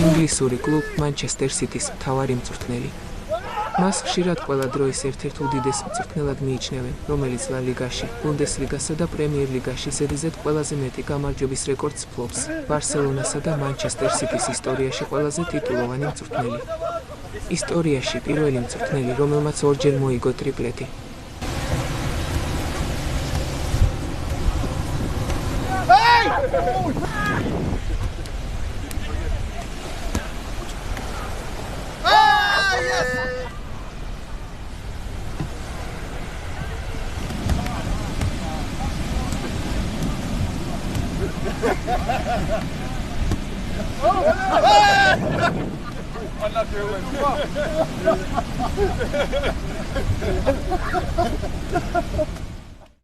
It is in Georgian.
ინგლისური კლუბ მანჩესტერ სიტის მთავარი მწვრთნელი. მას ხშირად ყველა დროის ერთ-ერთ უდიდეს მწვრთნელად მიიჩნევენ, რომელიც ლა ლიგაში, ბუნდესლიგასა და პრემიერ ლიგაში ზედიზედ ყველაზე მეტი გამარჯვების რეკორდს ფლობს. ბარსელონასა და მანჩესტერ სიტის ისტორიაში ყველაზე ტიტულოვანი მწვრთნელი. ისტორიაში პირველი მწვრთნელი, რომელმაც ორჯერ მოიგო ტრიპლეტი. I'm not doing it.